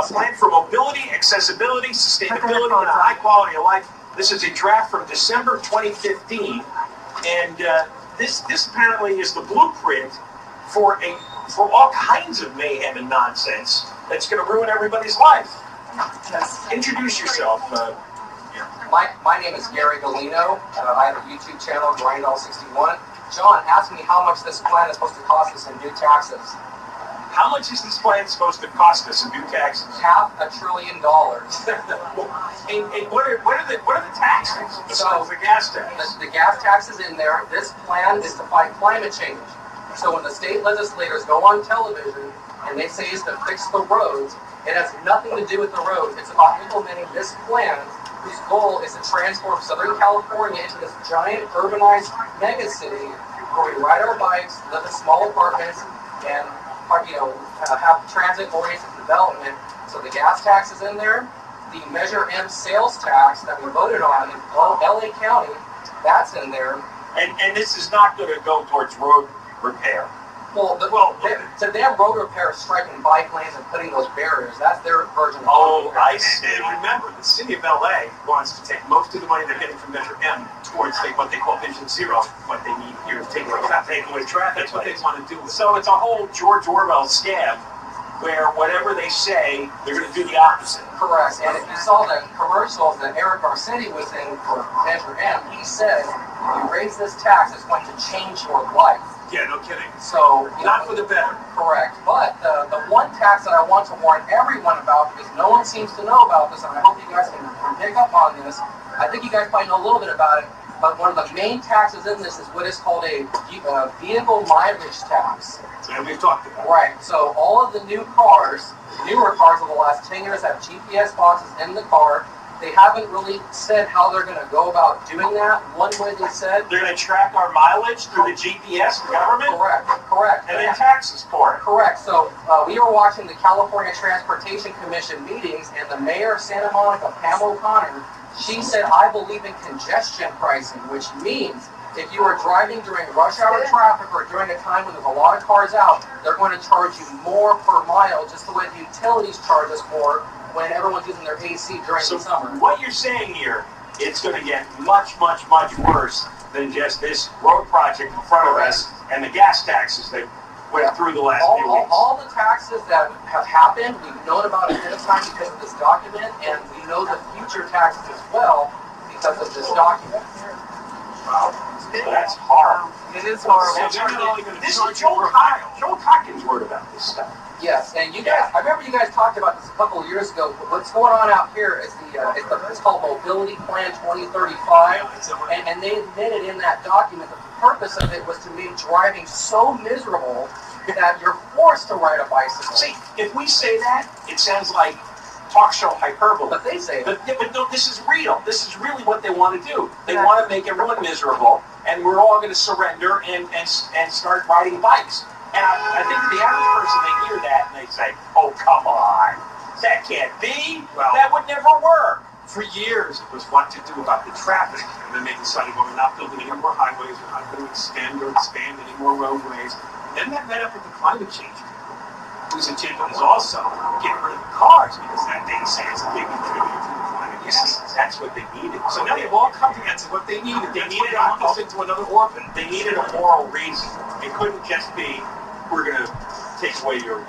a plan for mobility, accessibility, sustainability, and a high quality of life. This is a draft from December 2015, and this apparently is the blueprint for all kinds of mayhem and nonsense that's going to ruin everybody's life. Introduce yourself. My name is Gary Galino. I have a YouTube channel, Grindall61. John asked me how much this plan is supposed to cost us in new taxes. How much is this plan supposed to cost us in new taxes? $500 billion. And what are the taxes besides the gas tax? The gas tax is in there. This plan is to fight climate change. So when the state legislators go on television and they say it's to fix the roads, it has nothing to do with the roads. It's about implementing this plan whose goal is to transform Southern California into this giant urbanized mega city where we ride our bikes, live in small apartments, and have transit-oriented development. So the gas tax is in there. The Measure M sales tax that we voted on in LA County, that's in there. And this is not going to go towards road repair. Well, their road repair is striking bike lanes and putting those barriers. That's their version of road repair. I see. And remember, the city of LA wants to take most of the money they're getting from Measure M towards what they call Vision Zero, what they need here to take away traffic. That's what they want to do. So it's a whole George Orwell scam where whatever they say, they're going to do the opposite. Correct. And if you saw the commercials that Eric Garcetti was in for Measure M, he said, if you raise this tax, it's going to change your life. Yeah, no kidding. So not for the better. Correct. But the one tax that I want to warn everyone about, because no one seems to know about this, and I hope you guys can pick up on this. I think you guys probably know a little bit about it, but one of the main taxes in this is what is called a vehicle mileage tax. And we've talked about it. Right. So all of the newer cars over the last 10 years have GPS boxes in the car. They haven't really said how they're going to go about doing that. One way they said they're going to track our mileage through the GPS government. Correct. And then taxes for it. Correct. So we were watching the California Transportation Commission meetings, and the mayor of Santa Monica, Pam O'Connor, she said, "I believe in congestion pricing," which means if you are driving during rush hour traffic or during a time when there's a lot of cars out, they're going to charge you more per mile, just the way the utilities charge us more when everyone's using their AC during the summer. What you're saying here, it's going to get much, much, much worse than just this road project in front of us and the gas taxes that went through the last few weeks. All the taxes that have happened, we've known about ahead of time because of this document, and we know the future taxes as well because of this document. Wow. That's horrible. It is horrible. This is Joel Cockins wrote about this stuff. Yes, and you guys, I remember you guys talked about this a couple of years ago. What's going on out here is it's called Mobility Plan 2035, and they admitted in that document that the purpose of it was to make driving so miserable that you're forced to ride a bicycle. See, if we say that, it sounds like talk show hyperbole. But they say that. But no, this is real. This is really what they want to do. They want to make everyone miserable, and we're all going to surrender and start riding bikes. And I think the average person, they hear that and they say, "Oh, come on, that can't be. Well, that would never work." For years, it was what to do about the traffic, and then they decided, well, we're not building any more highways, we're not going to expand any more roadways. And then that met up with the climate change. Whose agenda is also getting rid of the cars because that they say is a big contributor to the climate. Yes, that's what they needed. So now they've all come together. What they needed, they needed us into another orbit. They needed a moral reason. It couldn't just be, we're going to take away your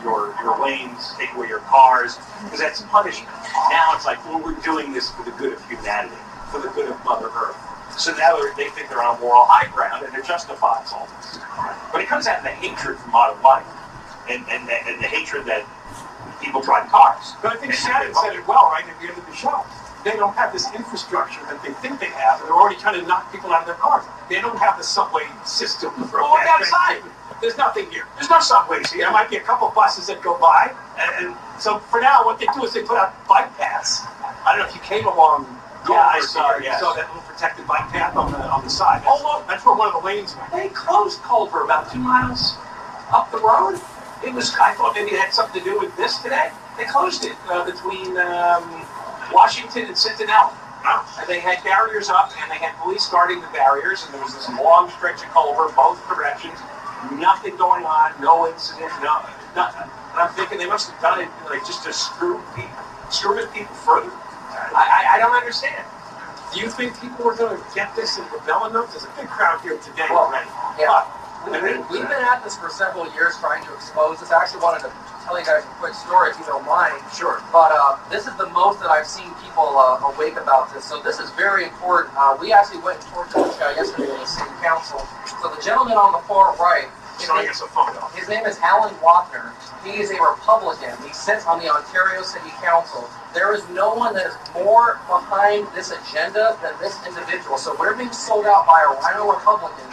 lanes, take away your cars, because that's punishment. Now it's like, well, we're doing this for the good of humanity, for the good of Mother Earth. So now they think they're on moral high ground, and it justifies all this. But it comes out of the hatred for modern life, and the hatred that people drive cars. But I think Shannon said it well right at the end of the show. They don't have this infrastructure that they think they have, and they're already trying to knock people out of their cars. They don't have the subway system. Well, look outside. There's nothing here. There's no subways here. There might be a couple buses that go by. And so for now, what they do is they put out bike paths. I don't know if you came along. Yeah, I saw it. You saw that little protected bike path on the side. Oh, look, that's where one of the lanes went. They closed Culver about 2 miles up the road. I thought maybe it had something to do with this today. They closed it between Washington and Centinela. And they had barriers up, and they had police guarding the barriers, and there was this long stretch of Culver, both directions. Nothing going on, no incident, nothing. And I'm thinking they must have done it like just to screw with people further. I don't understand. Do you think people are going to get this and rebel enough? There's a big crowd here today Well, already. Yeah. We've been at this for several years trying to expose this. I actually wanted to tell you guys a quick story if you don't mind. Sure. But this is the most that I've seen people awake about this. So this is very important. We actually went and toured yesterday with the city council. So the gentleman on the far right, Showing us a photo. his name is Alan Wapner. He is a Republican. He sits on the Ontario City Council. There is no one that is more behind this agenda than this individual. So we're being sold out by a rhino Republican.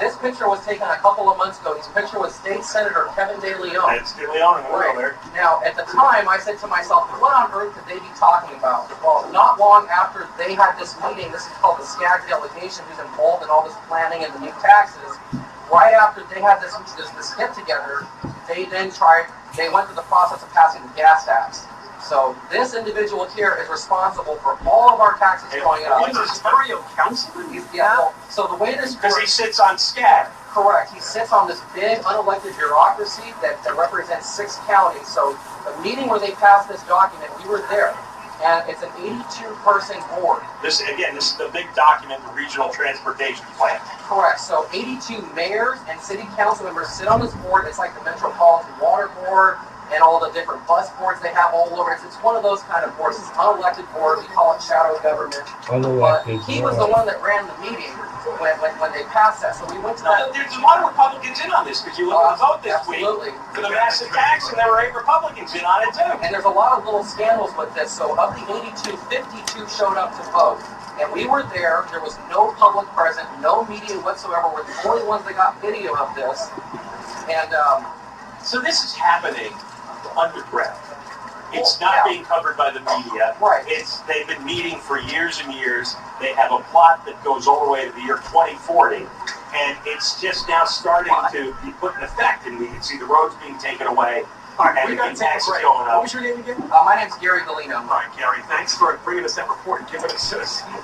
This picture was taken a couple of months ago. This picture was State Senator Kevin De Leon. It's De Leon in the middle there. Now, at the time, I said to myself, what on earth could they be talking about? Well, not long after they had this meeting, this is called the SCAG delegation, who's involved in all this planning and the new taxes. Right after they had this get together, they went through the process of passing the gas tax. So this individual here is responsible for all of our taxes going up. He's an Ontario councilman? Yeah. So the way this Because he works, sits on SCAD. correct, he sits on this big unelected bureaucracy that represents 6 counties. So the meeting where they passed this document, we were there. And it's an 82-person board. This is the big document, the regional transportation plan. Correct. So 82 mayors and city council members sit on this board. It's like the Metropolitan Water Board and all the different bus boards they have all over. It's one of those kind of boards. It's an unelected board. We call it shadow government. But he was the one that ran the meeting when they passed that. So we went to that. There's a lot of Republicans in on this because you look at the vote this Absolutely. week for the massive tax, and there were 8 Republicans in on it too. And there's a lot of little scandals with this. So of the 82, 52 showed up to vote. And we were there. There was no public present, no media whatsoever. We're the only ones that got video of this. And So this is happening underground. It's not being covered by the media. Right. They've been meeting for years and years. They have a plot that goes all the way to the year 2040, and it's just now starting to be put in effect. And we can see the roads being taken away, and the taxes going What up. was your name again? my name's Gary Galino. All right, Gary, thanks for bringing us that report and giving us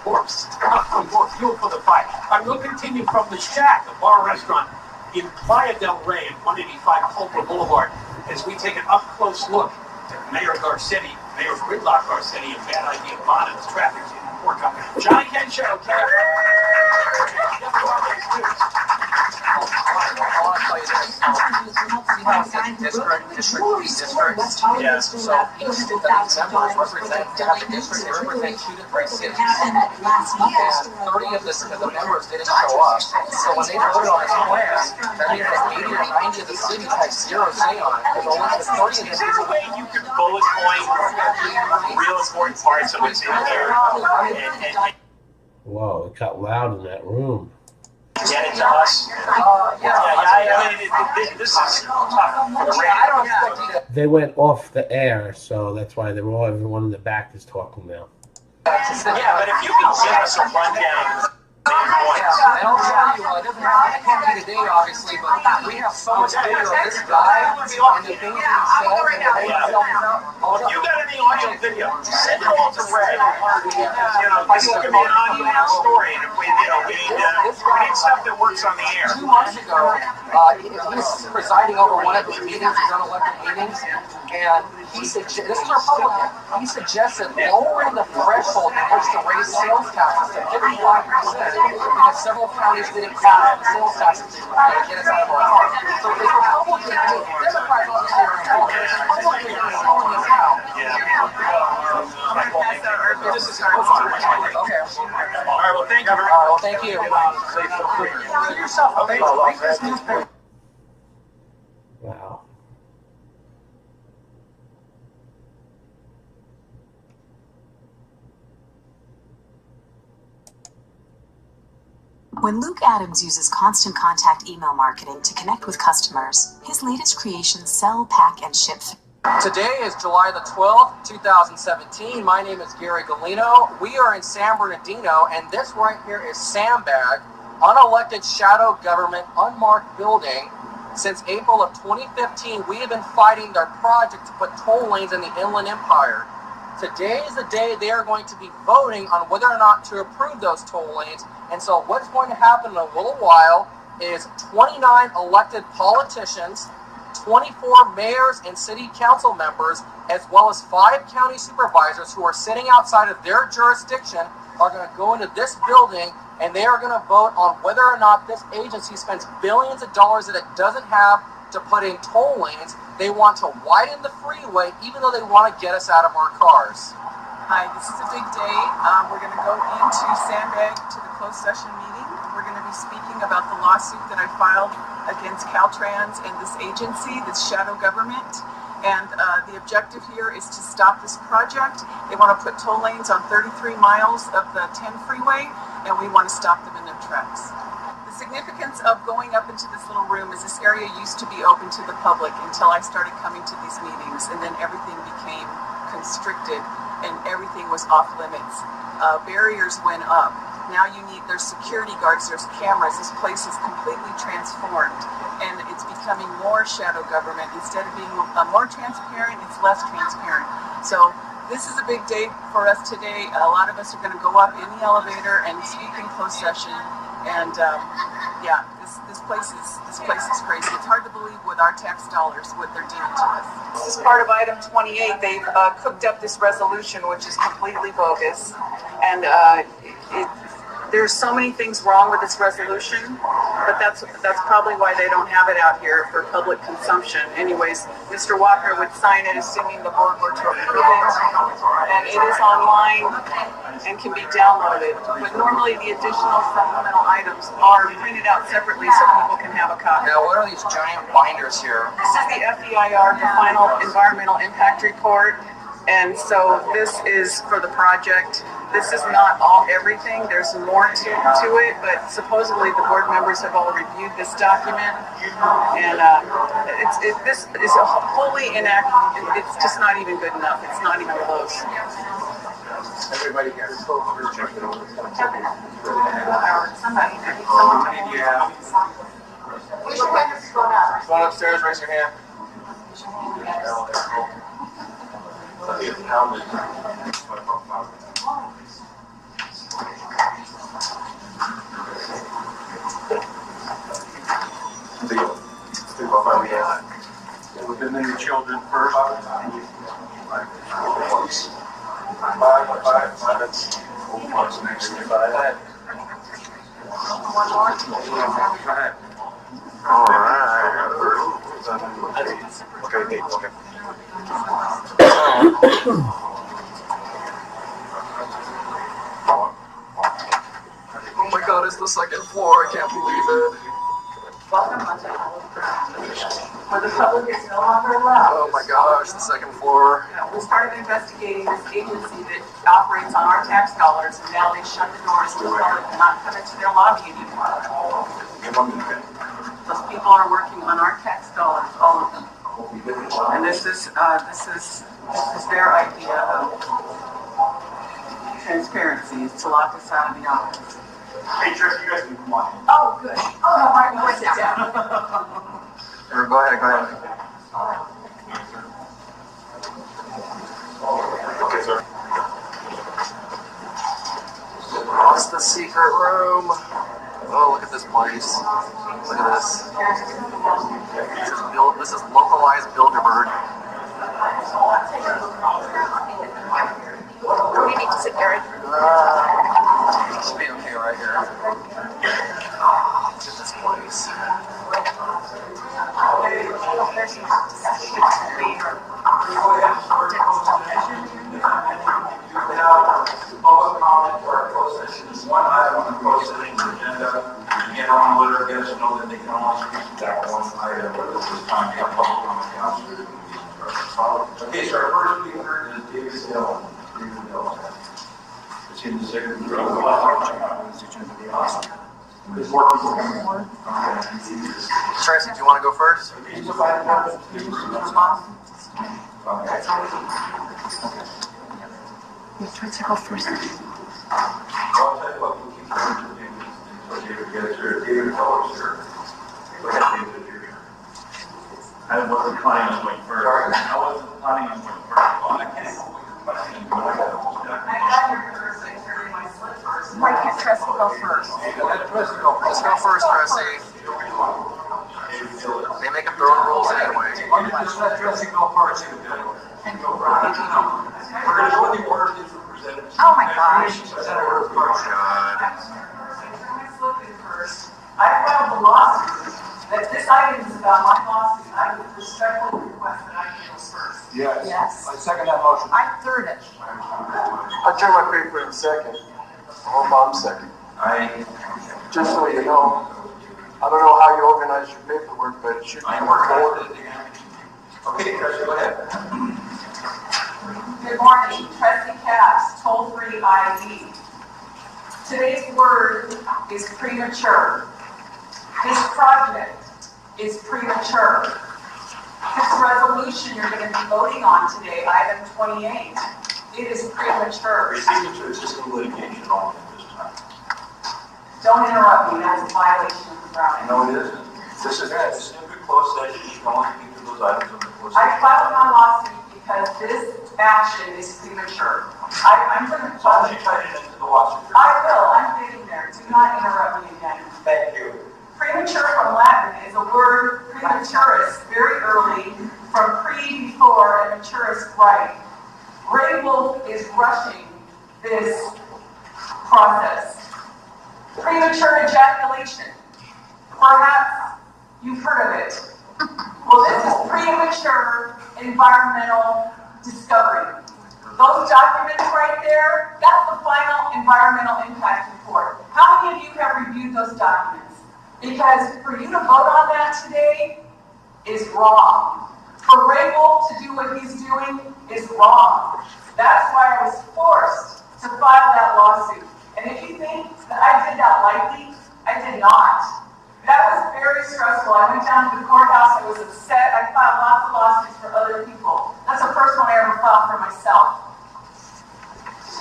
more fuel for the fire. We'll continue from the Shack, the bar restaurant in Playa del Rey at 185 Culver Boulevard, as we take an up-close look at Mayor Gridlock Garcetti, and Bad Idea Bonnet's traffic forecast. Johnny Ken Show, I want to tell you this. See how it says districts? Yeah. So each of these members represent, have a district, they represent 2 to 3 cities. And 30 of the members didn't show up. So when they voted on this plan, that means that 80 or 90 of the cities had 0 say on it. Because only the 30 of Is there a way you could bullet point real important parts of what's in there and Whoa, it got loud in that room. get it to us? This is tough for the I don't radio. expect you to. They went off the air, so that's why everyone in the back is talking now. Yeah, but if you can give us a rundown of the main points. And I'll tell you, it can't be today, obviously, but we have so much video of this guy and the things that he said and the things he said. You got any audio video? Send it all to Ray. This is going to be an on-email story, and if we need stuff that works on the air. 2 months ago, he was presiding over one of his meetings, his unelected meetings, and he suggested, this is a Republican, he suggested lowering the threshold in which to raise sales taxes to 55% because several counties didn't pass the sales taxes to get us out of our house. So the Republican, Democrats obviously are involved, but the Republicans are selling us out. This is our phone. Okay. All right, well, thank you very All right, much. well, thank you. Do yourself a favor, read this newspaper. Wow. When Luke Adams uses Constant Contact email marketing to connect with customers, his latest creations sell, pack, and ship. Today is July the 12th, 2017. My name is Gary Galino. We are in San Bernardino, and this right here is Sandbag, unelected shadow government, unmarked building. Since April of 2015, we have been fighting their project to put toll lanes in the Inland Empire. Today is the day they are going to be voting on whether or not to approve those toll lanes. And so what's going to happen in a little while is 29 elected politicians 24 mayors and city council members, as well as 5 county supervisors who are sitting outside of their jurisdiction, are going to go into this building and they are going to vote on whether or not this agency spends billions of dollars that it doesn't have to put in toll lanes. They want to widen the freeway, even though they want to get us out of our cars. Hi, this is a big day. We're going to go into Sandbag to the closed session meeting. We're going to be speaking about the lawsuit that I filed against Caltrans and this agency, this shadow government. And the objective here is to stop this project. They want to put toll lanes on 33 miles of the 10 freeway, and we want to stop them in their tracks. The significance of going up into this little room is this area used to be open to the public until I started coming to these meetings, and then everything became constricted and everything was off limits. Barriers went up. Now there's security guards, there's cameras. This place is completely transformed, and it's becoming more shadow government. Instead of being more transparent, it's less transparent. So this is a big day for us today. A lot of us are going to go up in the elevator and speak in closed session. And yeah, this place is crazy. It's hard to believe with our tax dollars what they're doing to us. This is part of item 28. They've cooked up this resolution, which is completely bogus, and there's so many things wrong with this resolution, but that's probably why they don't have it out here for public consumption. Anyways, Mr. Walker would sign it assuming the board were to approve it, and it is online and can be downloaded. But normally the additional supplemental items are printed out separately so people can have a copy. Now, what are these giant binders here? This is the FEIR, the Final Environmental Impact Report. And so this is for the project. This is not everything. There's more to it, but supposedly the board members have all reviewed this document, and this is wholly inaccurate. It's just not even good enough. It's not even close. Everybody here. Going upstairs, raise your hand. Within the children first. Five minutes. What's next? Go ahead. All right. Okay. Oh my God, it's the second floor. I can't believe it. Welcome onto where the public is no longer allowed. Oh my gosh, the second floor. We started investigating this agency that operates on our tax dollars, and now they shut the doors and the public cannot come into their lobby anymore. Those people are working on our tax dollars, all of them. And this is their idea of transparency, is to lock us out of the office. Hey, Trish, you guys can come on. Oh, good. Oh, no, Martin, go sit down. Go ahead. Okay, sir. It's the secret room. Oh, look at this place. Look at this. This is localized Bilderberg. Where do you need to sit, Eric? Should be okay right here. Oh, look at this place. Public comment for our closed session is one item on the closed session agenda. Again, on Twitter, let us know that they can only speak to that one item at this time. We have public comment. Okay, so our first speaker is David Hill. It's in the second row. There's more people coming on. Tracy, do you want to go first? Try to go first. I'll tell you what, we'll keep going until David gets here. David, tell us here. Go ahead, David, you're here. I wasn't planning on going first. Why can't Tressa go first? Let's go first, Tracy. They make a throwing rules anyway. I'm just not addressing all parts of the bill. We're going to go in the order these were presented. Oh my gosh. Senator Parks. I filed the lawsuit, that this item is about my lawsuit. I would respectfully request that I go first. Yes. Yes. I second that motion. I third it. I turn my paper in second. I'm second. Just so you know, I don't know how you organize your paperwork, but it should be recorded. Okay, Tricia, go ahead. Good morning, Trustee Caps, toll-free ID. Today's word is premature. This project is premature. This resolution you're going to be voting on today, item 28, it is premature. Signature is just a litigation only at this time. Don't interrupt me, that's a violation of the Brown Act. No, it isn't. This is a good closed session. You can only speak to those items on the closed I session. filed my lawsuit because this action is premature. I'm going to. Why don't you try to get into the lawsuit? I will, I'm getting there. Do not interrupt me again. Thank you. Premature from Latin is a word, prematurus, very early, from pre, before, and maturus, right. Ray Wolf is rushing this process. Premature ejaculation. Perhaps you've heard of it. Well, this is premature environmental discovery. Those documents right there, that's the final environmental impact report. How many of you have reviewed those documents? Because for you to vote on that today is wrong. For Ray Wolf to do what he's doing is wrong. That's why I was forced to file that lawsuit. And if you think that I did that lightly, I did not. That was very stressful. I went down to the courthouse, I was upset, I filed lots of lawsuits for other people. That's the first one I ever filed for myself.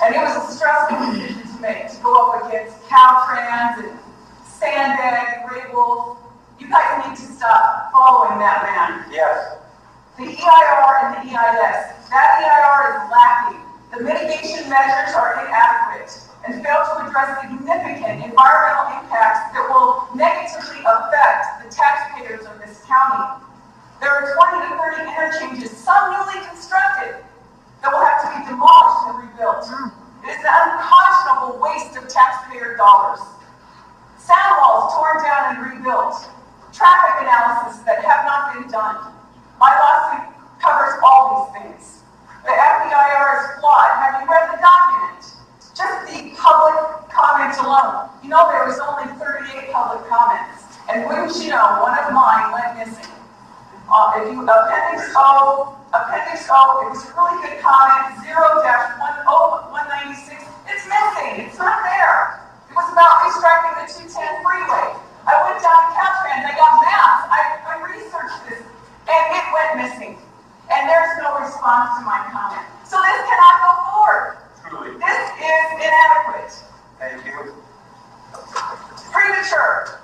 And it was a stressful decision to make, to go up against Caltrans and Sandbag, Ray Wolf. You guys need to stop following that man. Yes. The EIR and the EIS, that EIR is lacking. The mitigation measures are inadequate and fail to address significant environmental impacts that will negatively affect the taxpayers of this county. There are 20 to 30 interchanges, some newly constructed, that will have to be demolished and rebuilt. It is an unconscionable waste of taxpayer dollars. Sound walls torn down and rebuilt. Traffic analysis that have not been done. My lawsuit covers all these things. The FEIR is flawed. Have you read the document? Just the public comments alone. You know there was only 38 public comments. And wouldn't you know, one of mine went missing. Appendix O, it was a really good comment, 0-196, it's missing, it's not there. It was about restriping the 210 freeway. I went down to Caltrans, I got maps, I researched this, and it went missing. And there's no response to my comment. So this cannot go forward. Truly. This is inadequate. Thank you. Premature.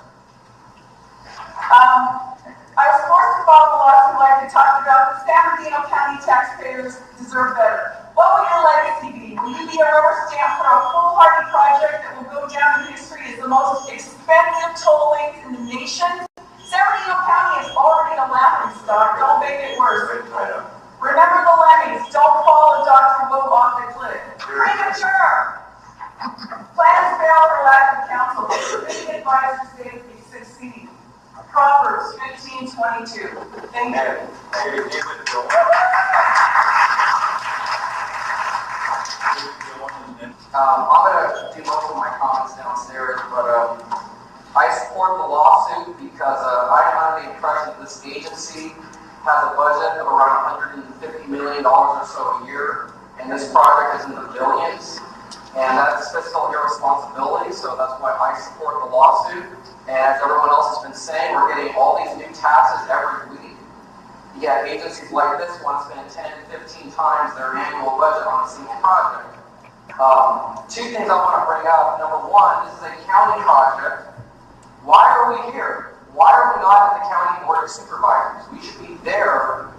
I was forced to file the lawsuit like we talked about. The San Bernardino County taxpayers deserve better. What will your legacy be? Will you be a rubber stamp for a foolhardy project that will go down in history as the most expensive toll link in the nation? San Bernardino County is already a laughingstock. Don't make it worse. Remember the lemmings. Don't follow Dr. Wu off the cliff. Premature. Plans fail for lack of counsel. Many advisors say they succeed. Proverbs 15:22. Thank you. I'm going to do most of my comments downstairs, but I support the lawsuit because I'm under the impression that this agency has a budget of around $150 million or so a year, and this project is in the billions, and that's fiscal irresponsibility, so that's why I support the lawsuit. And as everyone else has been saying, we're getting all these new taxes every week. Yet agencies like this want to spend 10 to 15 times their annual budget on a single project. Two things I want to bring up. Number one, this is a county project. Why are we here? Why are we not at the county board of supervisors? We should be there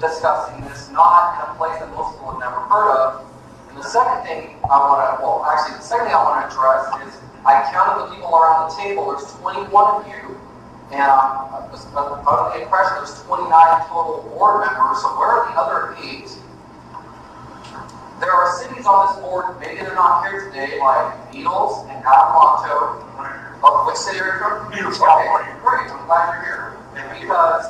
discussing this, not in a place that most people have never heard of. And the second thing I want to, the second thing I want to address is I counted the people around the table. There's 21 of you And I was under the impression there's 29 total board members, so where are the other 8? There are cities on this board, maybe they're not here today, like Needles and Alamonto. Oh, which city are you from? Needles, Okay, California. great, I'm glad you're here. Because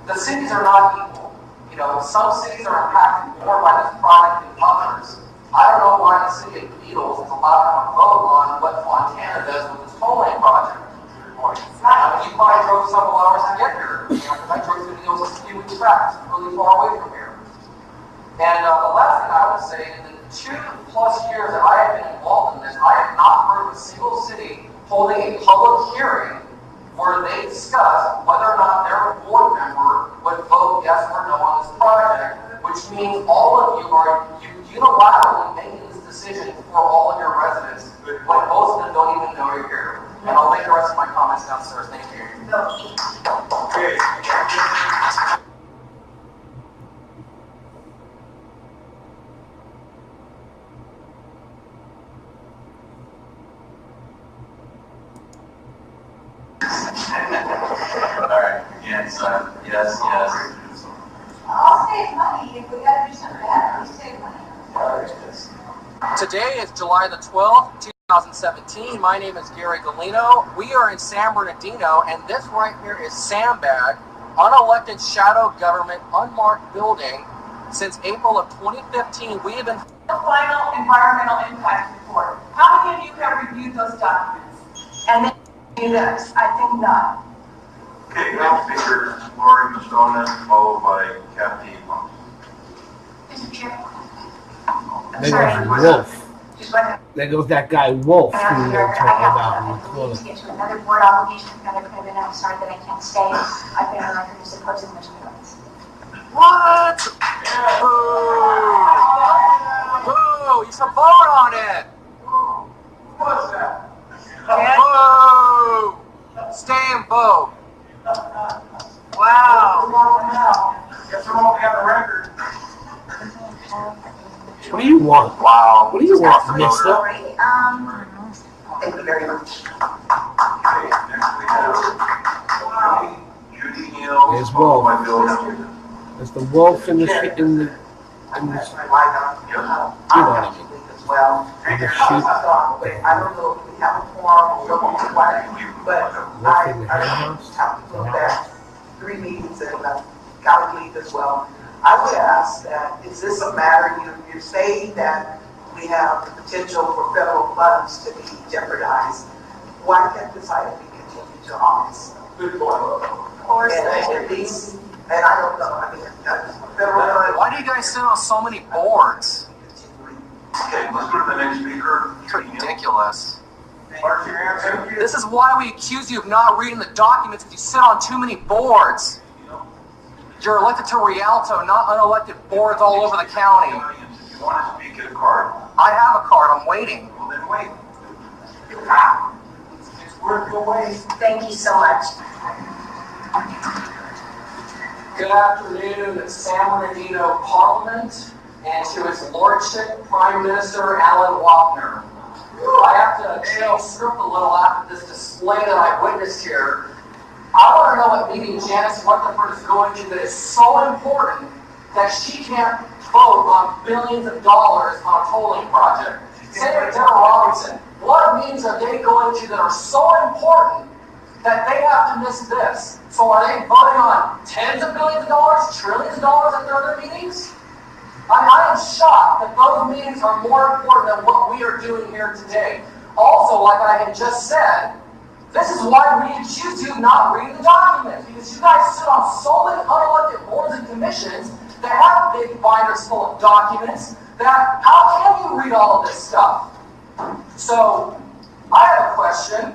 the cities are not equal. You know, some cities are impacted more by this project than others. I don't know why the city of Needles is allowed to have a vote on what Fontana does with this tolling project. I mean, you probably drove several hours to get here. You know, 'cause I drove through Needles just a few weeks back. It's really far away from here. And the last thing I would say, in the 2+ years that I have been involved in this, I have not heard of a single city holding a public hearing where they discuss whether or not their board member would vote yes or no on this project, which means all of you are unilaterally making this decision for all of your residents, when most of them don't even know you're here. And I'll make the rest of my comments downstairs. Thank you. Okay. Alright, yes, yes. I'll save money if we gotta do something bad, we save money. Today is July the 12th, 2017. My name is Gary Galino. We are in San Bernardino, and this right here is Sandbag, unelected shadow government, unmarked building. Since April of 2015, we have been... The final environmental impact report. How many of you have reviewed those documents? And then do this? I think not. Okay, next speaker, Lori Mastona, followed by Kathy Monk. Mr. Chair. There goes Wolf. Just one. There goes that guy Wolf who I we were talking about in the have to close. get to another board obligation, another commitment. I'm sorry that I can't stay. I've been on record as opposing Mr. Jones. What? Boo! Boo! You should vote on it! What's that? Boo! Stay and vote. Wow. Guess we won't have the record. What do you want? Wow. What do you want, mister? Sorry. Thank you very much. Okay, next we have Judy Neal, There's followed Wolf. by Bill Hamilton. There's the wolf in the you know what I mean. Well, And the sheep. I don't know if we have a forum or what, but Wolf in the hen house. have to look at 3 meetings and gotta leave as well. I would ask that, is this a matter, you're saying that we have the potential for federal funds to be jeopardized. Why can't this item be continued to August? Good point. And at least, and I don't know, I mean, federal funds. Why do you guys sit on so many boards? Okay, let's go to the next speaker. It's ridiculous. Mark, your answer? This is why we accuse you of not reading the documents, because you sit on too many boards. You're elected to Rialto, not unelected boards all over the county. If you want to speak, get a card. I have a card, I'm waiting. Well, then wait. It's worth your wait. Thank you so much. Good afternoon, San Bernardino Parliament, and to His Lordship, Prime Minister Alan Wapner. I have to change script a little after this display that I witnessed here. I want to know what meeting Janice Rutherford is going to that is so important that she can't vote on billions of dollars on a tolling project. Senator Deborah Robertson, what meetings are they going to that are so important that they have to miss this? So are they voting on tens of billions of dollars, trillions of dollars at their other meetings? I am shocked that those meetings are more important than what we are doing here today. Also, like I had just said, this is why we accuse you of not reading the documents, because you guys sit on so many unelected boards and commissions that have big binders full of documents that how can you read all of this stuff? So, I have a question.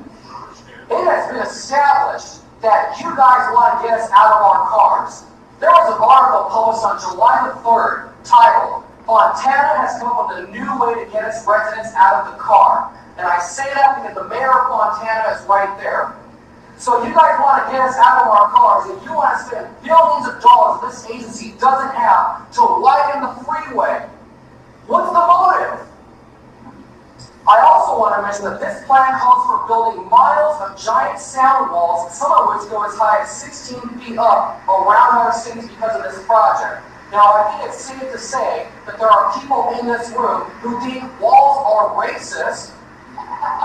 It has been established that you guys want to get us out of our cars. There was an article published on July the 3rd titled, Fontana has come up with a new way to get its residents out of the car. And I say that because the mayor of Fontana is right there. So you guys want to get us out of our cars, and you want to spend billions of dollars this agency doesn't have to widen the freeway. What's the motive? I also want want to mention that this plan calls for building miles of giant sound walls, some of which go as high as 16 feet up around our cities because of this project. Now, I think it's safe to say that there are people in this room who think walls are racist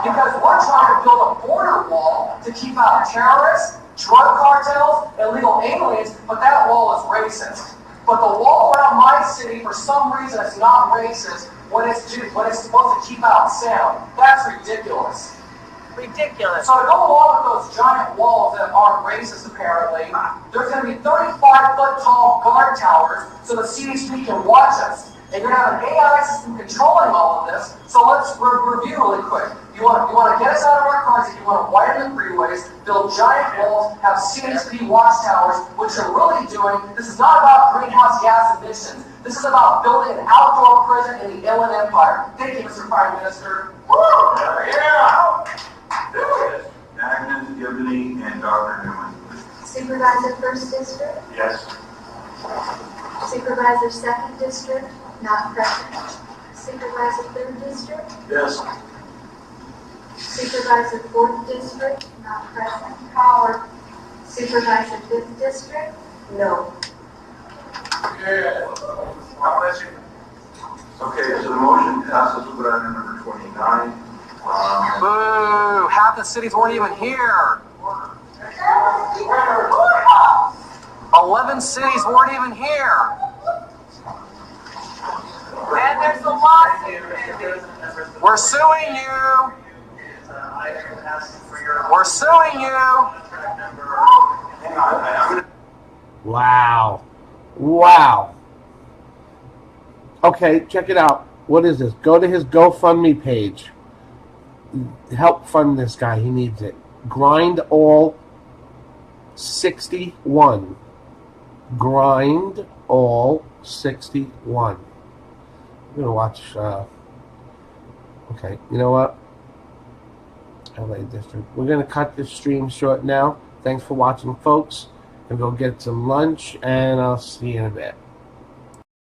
because we're trying to build a border wall to keep out terrorists, drug cartels, illegal aliens, but that wall is racist. But the wall around my city, for some reason, is not racist when it's supposed to keep out sound. That's ridiculous. Ridiculous. So to go along with those giant walls that aren't racist, apparently, there's going to be 35-foot tall guard towers so the CHP can watch us. And you're going to have an AI system controlling all of this. So let's review really quick. You want to get us out of our cars, if you want to widen the freeways, build giant walls, have CHP watchtowers, which you're really doing. This is not about greenhouse gas emissions. This is about building an outdoor prison in the Inland Empire. Thank you, Mr. Prime Minister. Woo! Yeah! Agnes, Gibney, and Dr. Newman. Supervisor First District, Yes. Supervisor Second District, not present. Supervisor Third District, Yes. Supervisor Fourth District, not present. Howard. Supervisor Fifth District, no. Yeah. Okay, so the motion passes with item number 29. Boo! Half the cities weren't even here. 11 cities weren't even here. And there's a lawsuit. We're suing you. We're suing you. Wow. Wow. Okay, check it out. What is this? Go to his GoFundMe page. Help fund this guy. He needs it. Grind All 61. Grind All 61. I'm going to watch. Okay, you know what? LA District. We're going to cut this stream short now. Thanks for watching, folks. And go get some lunch, and I'll see you in a bit.